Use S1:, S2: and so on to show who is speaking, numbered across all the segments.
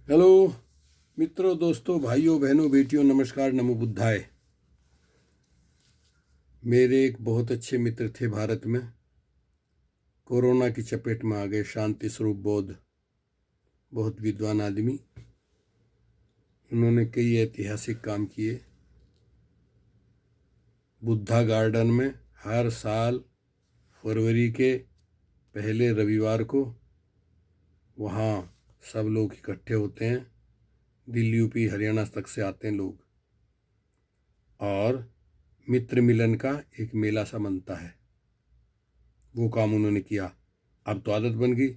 S1: Hello मित्रों, दोस्तों, भाइयों, बहनों, बेटियों, नमस्कार, नमो बुद्धाय। मेरे एक बहुत अच्छे मित्र थे भारत में, कोरोना की चपेट में आ गए। शांति स्वरूप बौद्ध, बहुत विद्वान आदमी। उन्होंने कई ऐतिहासिक काम किए। बुद्धा गार्डन में हर साल फरवरी के पहले रविवार को वहाँ सब लोग इकट्ठे होते हैं। दिल्ली, यूपी, हरियाणा तक से आते हैं लोग, और मित्र मिलन का एक मेला सा बनता है। वो काम उन्होंने किया। अब तो आदत बन गई।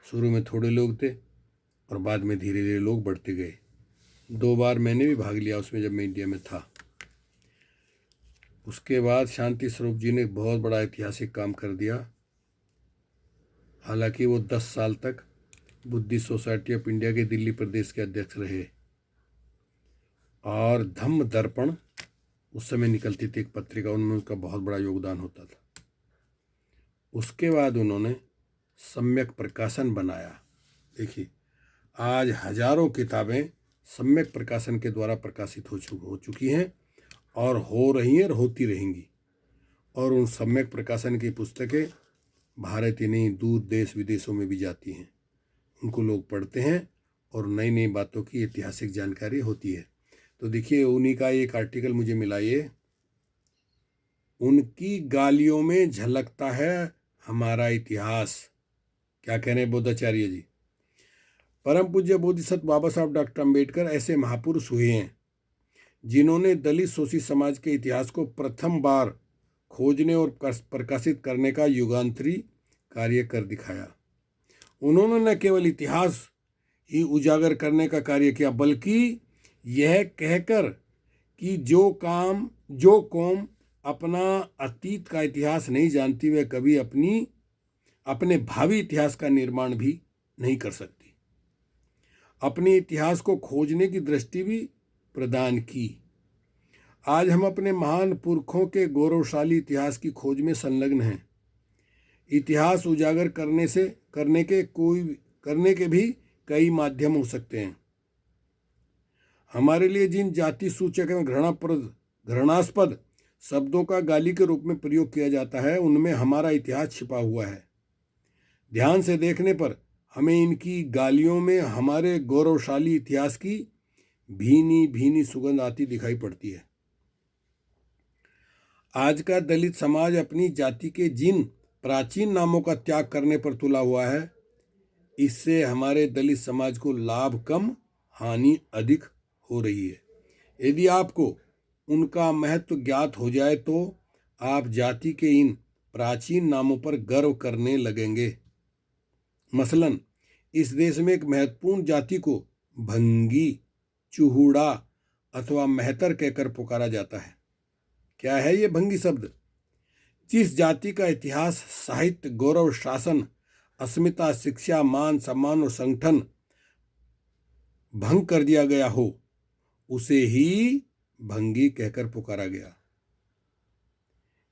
S1: शुरू में थोड़े लोग थे और बाद में धीरे धीरे लोग बढ़ते गए। 2 बार मैंने भी भाग लिया उसमें, जब मैं इंडिया में था। उसके बाद शांति स्वरूप जी ने बहुत बड़ा ऐतिहासिक काम कर दिया। हालांकि वो 10 साल तक बुद्धिस्ट सोसाइटी ऑफ इंडिया के दिल्ली प्रदेश के अध्यक्ष रहे, और धम्म दर्पण उस समय निकलती थी एक पत्रिका, उनमें उनका बहुत बड़ा योगदान होता था। उसके बाद उन्होंने सम्यक प्रकाशन बनाया। देखिए, आज हजारों किताबें सम्यक प्रकाशन के द्वारा प्रकाशित हो चुकी हैं, और हो रही हैं और होती रहेंगी। और उन सम्यक प्रकाशन की पुस्तकें भारत ही नहीं, दूर देश विदेशों में भी जाती हैं। उनको लोग पढ़ते हैं और नई नई बातों की ऐतिहासिक जानकारी होती है। तो देखिए, उन्हीं का एक आर्टिकल मुझे मिला, ये उनकी गालियों में झलकता है हमारा इतिहास। क्या कह रहे हैं बोधाचार्य जी? परम पूज्य बोधिसत्व बाबा साहब डॉक्टर अम्बेडकर ऐसे महापुरुष हुए हैं जिन्होंने दलित शोषित समाज के इतिहास को प्रथम बार खोजने और प्रकाशित करने का युगांतरी कार्य कर दिखाया। उन्होंने न केवल इतिहास ही उजागर करने का कार्य किया, बल्कि यह कहकर कि जो कौम अपना अतीत का इतिहास नहीं जानती, वह कभी अपने भावी इतिहास का निर्माण भी नहीं कर सकती। अपने इतिहास को खोजने की दृष्टि भी प्रदान की। आज हम अपने महान पुरखों के गौरवशाली इतिहास की खोज में संलग्न हैं। इतिहास उजागर करने के भी कई माध्यम हो सकते हैं। हमारे लिए जिन जाति सूचक एवं घृणास्पद शब्दों का गाली के रूप में प्रयोग किया जाता है, उनमें हमारा इतिहास छिपा हुआ है। ध्यान से देखने पर हमें इनकी गालियों में हमारे गौरवशाली इतिहास की भीनी भीनी सुगंध आती दिखाई पड़ती है। आज का दलित समाज अपनी जाति के जिन प्राचीन नामों का त्याग करने पर तुला हुआ है, इससे हमारे दलित समाज को लाभ कम, हानि अधिक हो रही है। यदि आपको उनका महत्व ज्ञात हो जाए तो आप जाति के इन प्राचीन नामों पर गर्व करने लगेंगे। मसलन, इस देश में एक महत्वपूर्ण जाति को भंगी, चूहुड़ा अथवा मेहतर कहकर पुकारा जाता है। क्या है ये भंगी शब्द? जिस जाति का इतिहास, साहित्य, गौरव, शासन, अस्मिता, शिक्षा, मान, सम्मान और संगठन भंग कर दिया गया हो, उसे ही भंगी कहकर पुकारा गया।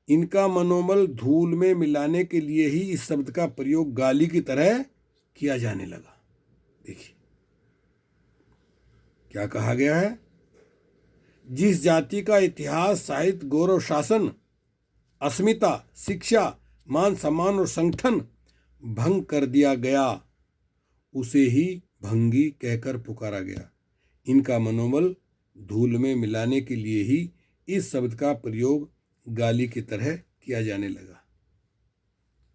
S1: इनका मनोबल धूल में मिलाने के लिए ही इस शब्द का प्रयोग गाली की तरह किया जाने लगा। देखिए क्या कहा गया है? जिस जाति का इतिहास, साहित्य, गौरव, शासन, अस्मिता, शिक्षा, मान, सम्मान और संगठन भंग कर दिया गया, उसे ही भंगी कहकर पुकारा गया। इनका मनोबल धूल में मिलाने के लिए ही इस शब्द का प्रयोग गाली की तरह किया जाने लगा।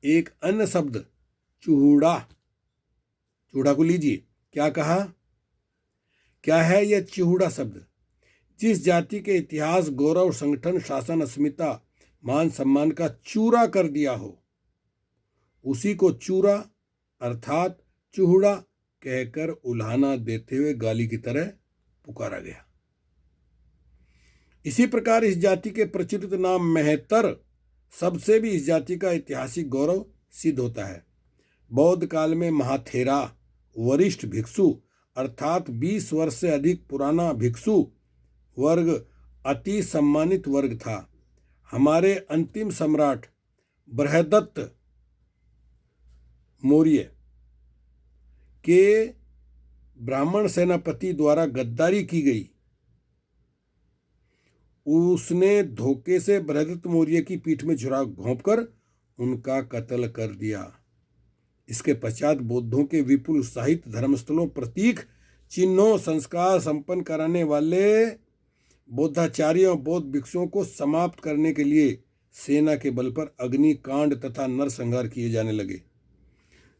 S1: एक अन्य शब्द चूहुड़ा, चूड़ा को लीजिए। क्या कहा? क्या है यह चूहुड़ा शब्द? जिस जाति के इतिहास, गौरव, संगठन, शासन, अस्मिता, मान, सम्मान का चूरा कर दिया हो, उसी को चूरा अर्थात चूहुड़ा कहकर उल्हाना देते हुए गाली की तरह पुकारा गया। इसी प्रकार इस जाति के प्रचलित नाम मेहतर शब्द से भी इस जाति का ऐतिहासिक गौरव सिद्ध होता है। बौद्ध काल में महाथेरा वरिष्ठ भिक्षु अर्थात 20 वर्ष से अधिक पुराना भिक्षु वर्ग अति सम्मानित वर्ग था। हमारे अंतिम सम्राट बृहदत्त मौर्य के ब्राह्मण सेनापति द्वारा गद्दारी की गई। उसने धोखे से बृहदत्त मौर्य की पीठ में छुरा घोंपकर उनका कत्ल कर दिया। इसके पश्चात बौद्धों के विपुल उत्साहित धर्मस्थलों, प्रतीक चिन्हों, संस्कार संपन्न कराने वाले बौद्धाचार्यों, बौद्ध भिक्षुओं को समाप्त करने के लिए सेना के बल पर अग्निकांड तथा नरसंहार किए जाने लगे।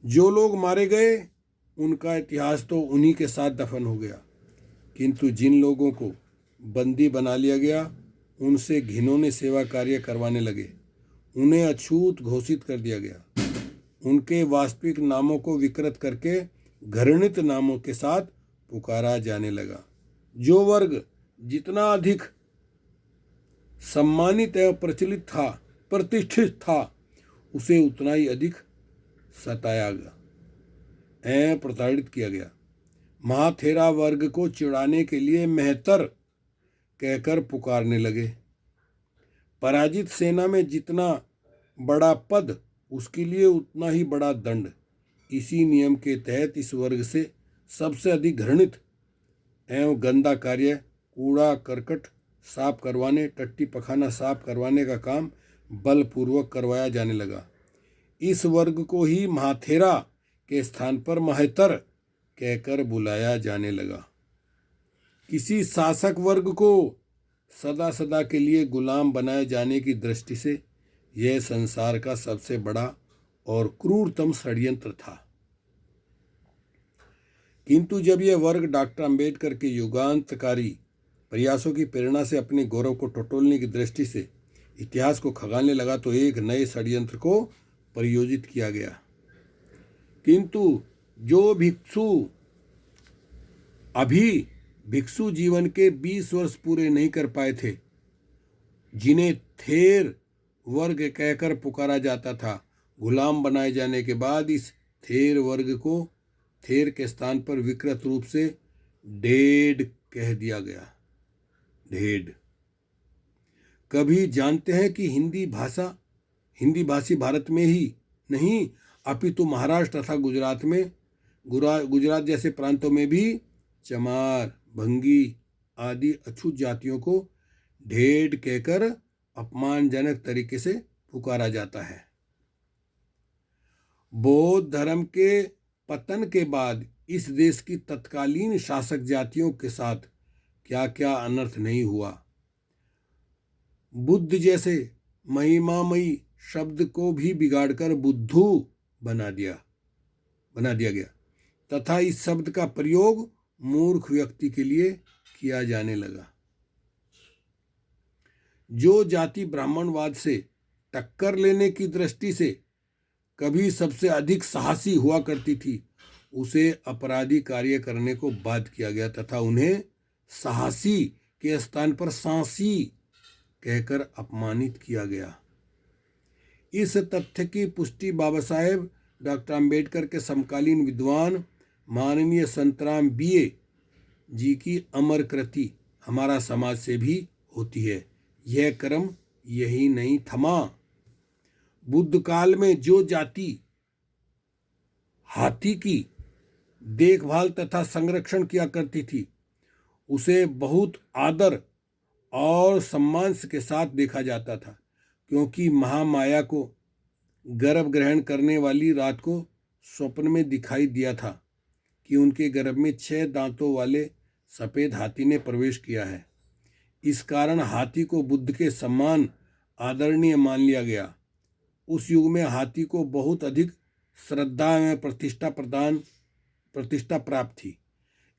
S1: जो लोग मारे गए उनका इतिहास तो उन्हीं के साथ दफन हो गया, किंतु जिन लोगों को बंदी बना लिया गया उनसे घिनौने सेवा कार्य करवाने लगे। उन्हें अछूत घोषित कर दिया गया। उनके वास्तविक नामों को विकृत करके घृणित नामों के साथ पुकारा जाने लगा। जो वर्ग जितना अधिक सम्मानित एवं प्रतिष्ठित था उसे उतना ही अधिक सताया गया एवं प्रताड़ित किया गया। महाथेरा वर्ग को चिढ़ाने के लिए मेहतर कहकर पुकारने लगे। पराजित सेना में जितना बड़ा पद उसके लिए उतना ही बड़ा दंड। इसी नियम के तहत इस वर्ग से सबसे अधिक घृणित एवं गंदा कार्य कूड़ा करकट साफ करवाने, टट्टी पखाना साफ करवाने का काम बलपूर्वक करवाया जाने लगा। इस वर्ग को ही महाथेरा के स्थान पर महतर कहकर बुलाया जाने लगा। किसी शासक वर्ग को सदा सदा के लिए गुलाम बनाए जाने की दृष्टि से यह संसार का सबसे बड़ा और क्रूरतम षड्यंत्र था। किंतु जब यह वर्ग डॉक्टर अंबेडकर के युगांतकारी प्रयासों की प्रेरणा से अपने गौरव को टटोलने की दृष्टि से इतिहास को खंगालने लगा तो एक नए षड्यंत्र को प्रयोजित किया गया। किंतु जो भिक्षु अभी भिक्षु जीवन के 20 वर्ष पूरे नहीं कर पाए थे, जिन्हें थेर वर्ग कहकर पुकारा जाता था, गुलाम बनाए जाने के बाद इस थेर वर्ग को थेर के स्थान पर विकृत रूप से ढेड कह दिया गया। ढेड। कभी जानते हैं कि हिंदी भाषी भारत में ही नहीं अपितु महाराष्ट्र तथा गुजरात जैसे प्रांतों में भी चमार, भंगी आदि अछूत जातियों को ढेड कहकर अपमानजनक तरीके से पुकारा जाता है। बौद्ध धर्म के पतन के बाद इस देश की तत्कालीन शासक जातियों के साथ क्या क्या अनर्थ नहीं हुआ। बुद्ध जैसे महिमामयी शब्द को भी बिगाड़कर बुद्धू बना दिया गया तथा इस शब्द का प्रयोग मूर्ख व्यक्ति के लिए किया जाने लगा। जो जाति ब्राह्मणवाद से टक्कर लेने की दृष्टि से कभी सबसे अधिक साहसी हुआ करती थी, उसे अपराधी कार्य करने को बाध्य किया गया तथा उन्हें साहसी के स्थान पर सांसी कहकर अपमानित किया गया। इस तथ्य की पुष्टि बाबा साहेब डॉक्टर अंबेडकर के समकालीन विद्वान माननीय संतराम बीए जी की अमर कृति हमारा समाज से भी होती है। यह क्रम यही नहीं थमा। बुद्ध काल में जो जाति हाथी की देखभाल तथा संरक्षण किया करती थी, उसे बहुत आदर और सम्मान के साथ देखा जाता था, क्योंकि महामाया को गर्भ ग्रहण करने वाली रात को स्वप्न में दिखाई दिया था कि उनके गर्भ में 6 दांतों वाले सफ़ेद हाथी ने प्रवेश किया है। इस कारण हाथी को बुद्ध के सम्मान आदरणीय मान लिया गया। उस युग में हाथी को बहुत अधिक श्रद्धा एवं प्रतिष्ठा प्राप्त थी।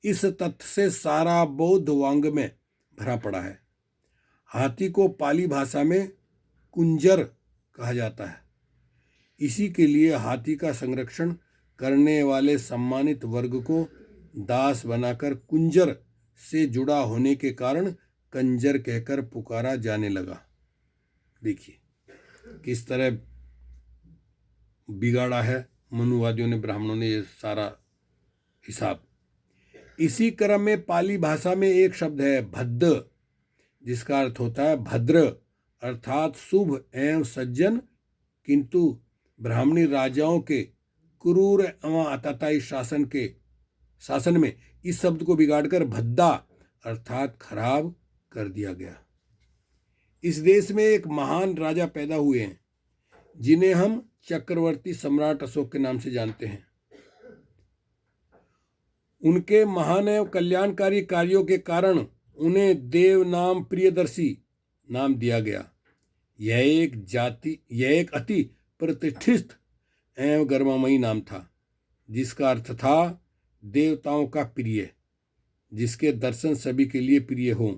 S1: इस तथ्य से सारा बौद्ध वांग में भरा पड़ा है। हाथी को पाली भाषा में कुंजर कहा जाता है। इसी के लिए हाथी का संरक्षण करने वाले सम्मानित वर्ग को दास बनाकर कुंजर से जुड़ा होने के कारण कंजर कहकर पुकारा जाने लगा। देखिए किस तरह बिगाड़ा है मनुवादियों ने, ब्राह्मणों ने, ये सारा हिसाब। इसी क्रम में पाली भाषा में एक शब्द है भद्द, जिसका अर्थ होता है भद्र, अर्थात शुभ एवं सज्जन, किंतु ब्राह्मणी राजाओं के क्रूर एवं आतताई शासन के शासन में इस शब्द को बिगाड़कर भद्दा अर्थात खराब कर दिया गया। इस देश में एक महान राजा पैदा हुए हैं जिन्हें हम चक्रवर्ती सम्राट अशोक के नाम से जानते हैं। उनके महान एवं कल्याणकारी कार्यों के कारण उन्हें देव नाम प्रियदर्शी नाम दिया गया। यह एक अति प्रतिष्ठित एवं गर्ममयी नाम था, जिसका अर्थ था देवताओं का प्रिय, जिसके दर्शन सभी के लिए प्रिय हों।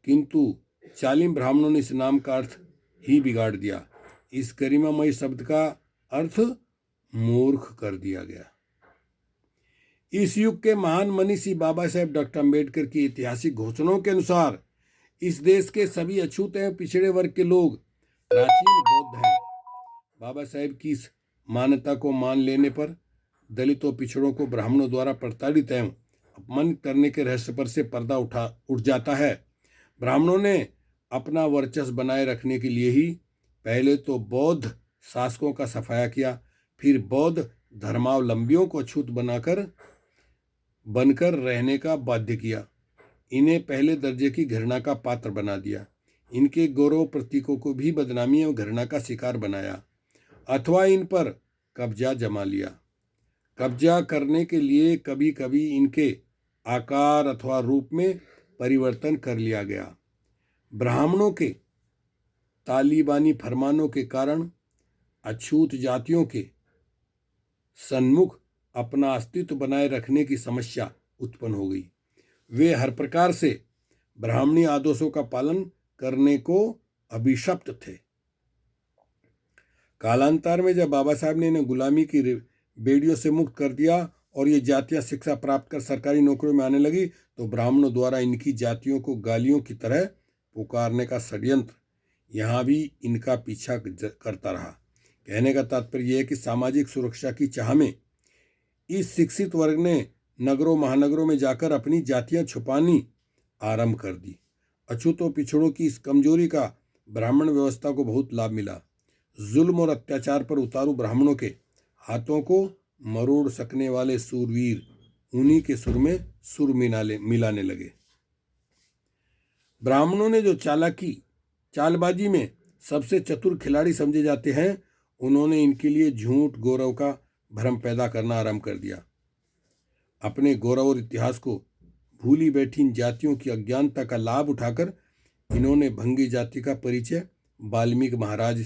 S1: किंतु चालीम ब्राह्मणों ने इस नाम का अर्थ ही बिगाड़ दिया। इस गरिमामयी शब्द का अर्थ मूर्ख कर दिया गया। इस युग के महान मनीषी बाबा साहेब डॉक्टर अम्बेडकर की ऐतिहासिक घोषणाओं के अनुसार इस देश के सभी अछूत एवं पिछड़े वर्ग के लोग प्राचीन बौद्ध हैं। बाबा साहेब की इस मान्यता को मान लेने पर दलितों पिछड़ों को ब्राह्मणों द्वारा प्रताड़ित एवं अपमानित करने के रहस्य पर से पर्दा उठ जाता है। ब्राह्मणों ने अपना वर्चस्व बनाए रखने के लिए ही पहले तो बौद्ध शासकों का सफाया किया, फिर बौद्ध धर्मावलंबियों को अछूत बनकर रहने का बाध्य किया। इन्हें पहले दर्जे की घृणा का पात्र बना दिया। इनके गौरव प्रतीकों को भी बदनामी एवं घृणा का शिकार बनाया अथवा इन पर कब्जा जमा लिया। कब्जा करने के लिए कभी कभी इनके आकार अथवा रूप में परिवर्तन कर लिया गया। ब्राह्मणों के तालिबानी फरमानों के कारण अछूत जातियों के सन्मुख अपना अस्तित्व बनाए रखने की समस्या उत्पन्न हो गई। वे हर प्रकार से ब्राह्मणी आदर्शों का पालन करने को अभिशप्त थे। कालांतर में जब बाबा साहब ने इन्हें गुलामी की बेड़ियों से मुक्त कर दिया और ये जातियां शिक्षा प्राप्त कर सरकारी नौकरियों में आने लगी, तो ब्राह्मणों द्वारा इनकी जातियों को गालियों की तरह पुकारने का षड्यंत्र यहाँ भी इनका पीछा करता रहा। कहने का तात्पर्य यह है कि सामाजिक सुरक्षा की चाह में इस शिक्षित वर्ग ने नगरों महानगरों में जाकर अपनी जातियां छुपानी आरंभ कर दी। अछूतों पिछड़ों की इस कमजोरी का ब्राह्मण व्यवस्था को बहुत लाभ मिला। जुल्म और अत्याचार पर उतारू ब्राह्मणों के हाथों को मरोड़ सकने वाले सूरवीर उन्हीं के सुर में सुर मिलाने लगे। ब्राह्मणों ने जो चालबाजी में सबसे चतुर खिलाड़ी समझे जाते हैं, उन्होंने इनके लिए झूठ गौरव का भ्रम पैदा करना आरंभ कर दिया। अपने गौरव और इतिहास को भूली बैठी इन जातियों की अज्ञानता का लाभ उठाकर इन्होंने भंगी जाति का परिचय वाल्मीकि महाराज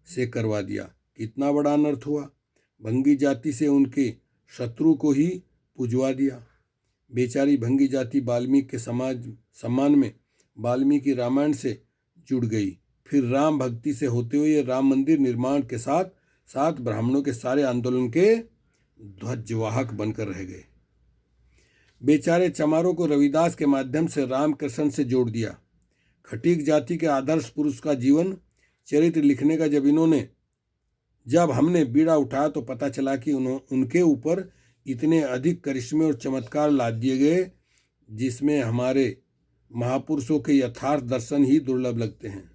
S1: से करवा दिया। कितना बड़ा अनर्थ हुआ। भंगी जाति से उनके शत्रु को ही पुजवा दिया। बेचारी भंगी जाति वाल्मीकि के सम्मान में वाल्मीकि रामायण से जुड़ गई। फिर राम भक्ति से होते हुए राम मंदिर निर्माण के साथ साथ ब्राह्मणों के सारे आंदोलन के ध्वजवाहक बनकर रह गए। बेचारे चमारों को रविदास के माध्यम से रामकृष्ण से जोड़ दिया। खटीक जाति के आदर्श पुरुष का जीवन चरित्र लिखने का जब हमने बीड़ा उठाया तो पता चला कि उनके ऊपर इतने अधिक करिश्मे और चमत्कार लाद दिए गए, जिसमें हमारे महापुरुषों के यथार्थ दर्शन ही दुर्लभ लगते हैं।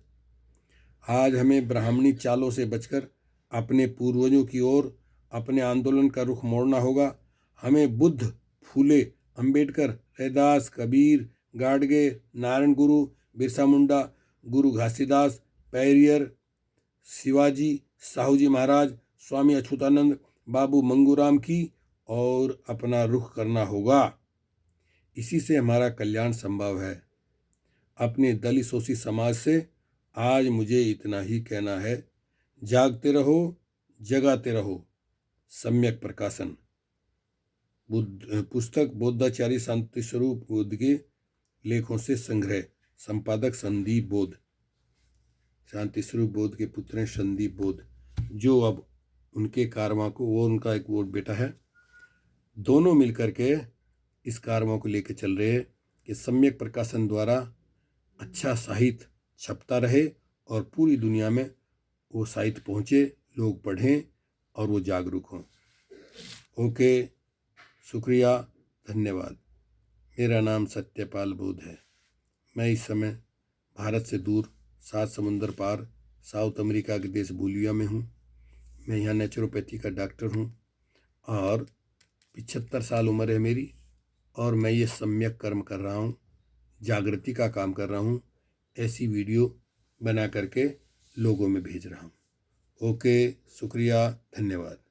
S1: आज हमें ब्राह्मणी चालों से बचकर अपने पूर्वजों की ओर अपने आंदोलन का रुख मोड़ना होगा। हमें बुद्ध, फूले, अंबेडकर, रैदास, कबीर, गाडगे, नारायण गुरु, बिरसा मुंडा, गुरु घासीदास, पेरियर, शिवाजी, साहूजी महाराज, स्वामी अच्युतानंद, बाबू मंगूराम की और अपना रुख करना होगा। इसी से हमारा कल्याण संभव है। अपने दलित शोषित समाज से आज मुझे इतना ही कहना है। जागते रहो, जगाते रहो। सम्यक प्रकाशन। पुस्तक बोधाचार्य शांति स्वरूप बोध के लेखों से संग्रह। संपादक संदीप बोध। शांति स्वरूप बोध के पुत्र हैं संदीप बोध, जो अब उनके कारवां को, वो उनका एक वो बेटा है, दोनों मिलकर के इस कारवां को लेकर चल रहे हैं कि सम्यक प्रकाशन द्वारा अच्छा साहित्य छपता रहे और पूरी दुनिया में वो साहित्य पहुँचे, लोग पढ़ें और वो जागरूक हों। ओके, शुक्रिया, धन्यवाद। मेरा नाम सत्यपाल बोध है। मैं इस समय भारत से दूर 7 समुंदर पार साउथ अमेरिका के देश बोलिविया में हूँ। मैं यहाँ नेचुरोपैथी का डॉक्टर हूँ और 75 साल उम्र है मेरी और मैं ये सम्यक कर्म कर रहा हूँ, जागृति का काम कर रहा हूँ, ऐसी वीडियो बना करके लोगों में भेज रहा हूँ। ओके, शुक्रिया, धन्यवाद।